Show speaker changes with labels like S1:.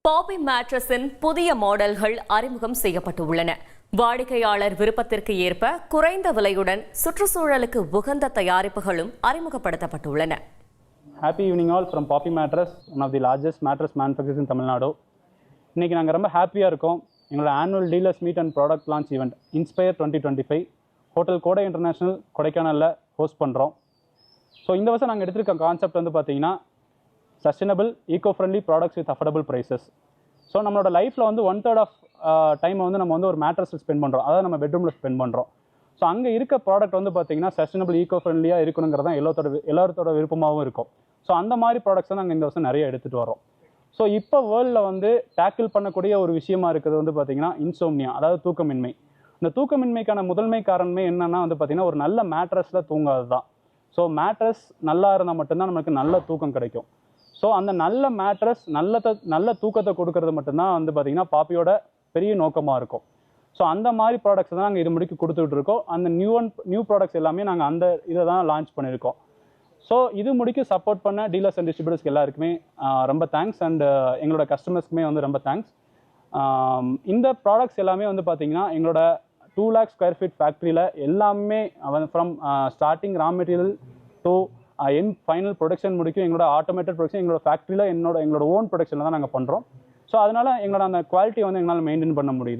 S1: பாப்பி மேட்ரஸின் புதிய மாடல்கள் அறிமுகம் செய்யப்பட்டுள்ளன. வாடிக்கையாளர் விருப்பத்திற்கு ஏற்ப குறைந்த விலையுடன் சுற்றுச்சூழலுக்கு உகந்த தயாரிப்புகளும் அறிமுகப்படுத்தப்பட்டுள்ளன.
S2: Happy evening all from Poppy Mattress, one of the largest mattress manufacturers in Tamil Nadu. இன்றைக்கி நாங்கள் ரொம்ப ஹாப்பியாக இருக்கோம். எங்களோட annual dealers meet and product launch event inspire 2025 hotel Kodai international கொடைக்கானலில் ஹோஸ்ட் பண்ணுறோம். ஸோ இந்த வருஷம் நாங்கள் எடுத்திருக்க கான்செப்ட் வந்து பார்த்தீங்கன்னா sustainable eco friendly products with affordable prices. So நம்மளோட லைஃப்பில் வந்து 1/3 ஆஃப் டைமை வந்து நம்ம வந்து ஒரு மேட்ரஸில் ஸ்பெண்ட் பண்ணுறோம், அதாவது நம்ம பெட்ரூமில் ஸ்பெண்ட் பண்ணுறோம். ஸோ அங்கே இருக்க ப்ராடக்ட் வந்து பார்த்தீங்கன்னா சஸ்டைனபிள் ஈகோ ஃப்ரெண்ட்லியாக இருக்கணுங்கிறது தான் எல்லாத்தோட விருப்பமாகவும் இருக்கும். ஸோ அந்த மாதிரி ப்ராடக்ட்ஸ் தான் நாங்கள் இந்த வருஷம் நிறைய எடுத்துகிட்டு வரோம். ஸோ இப்போ வேர்ல்டில் வந்து டேக்கிள் பண்ணக்கூடிய ஒரு விஷயமா இருக்கிறது வந்து பார்த்தீங்கன்னா இன்சோம்னியா, அதாவது தூக்கமின்மை. இந்த தூக்கமின்மைக்கான முதன்மை காரணமே என்னென்னா வந்து பார்த்தீங்கன்னா ஒரு நல்ல மேட்ரஸில் தூங்காது தான். ஸோ மேட்ரஸ் நல்லா இருந்தால் மட்டும்தான் நமக்கு நல்ல தூக்கம் கிடைக்கும். ஸோ அந்த நல்ல மேட்ரஸ் நல்ல தூக்கத்தை கொடுக்கறது மட்டும்தான் வந்து பார்த்திங்கன்னா பாப்பியோட பெரிய நோக்கமாக இருக்கும். ஸோ அந்த மாதிரி ப்ராடக்ட்ஸ் தான் நாங்கள் இது முடிக்க கொடுத்துட்டு இருக்கோம். அந்த நியூ ப்ராடக்ட்ஸ் எல்லாமே நாங்கள் அந்த இதை தான் லான்ச் பண்ணியிருக்கோம். ஸோ இது முடிக்க சப்போர்ட் பண்ண டீலர்ஸ் அண்ட் டிஸ்ட்ரிபியூட்டர்ஸ்க்கு எல்லாருக்குமே ரொம்ப தேங்க்ஸ். அண்ட் எங்களோட கஸ்டமர்ஸ்க்குமே வந்து ரொம்ப தேங்க்ஸ். இந்த ப்ராடக்ட்ஸ் எல்லாமே வந்து பார்த்திங்கன்னா எங்களோட 2 lakh square feet ஃபேக்ட்ரியில் எல்லாமே from starting raw material to final production முடிக்கும் எங்களோட ஆட்டோமேட்டட் ப்ரொடக்ஷன் எங்களோட ஃபேக்ட்ரியில் எங்களோட ஓன் ப்ரொடக்ஷனில் தான் நாங்கள் பண்ணுறோம். ஸோ அதனால் எங்களோட அந்த குவாலிட்டி வந்து எங்களால் மெயின்டைன் பண்ண முடியுது.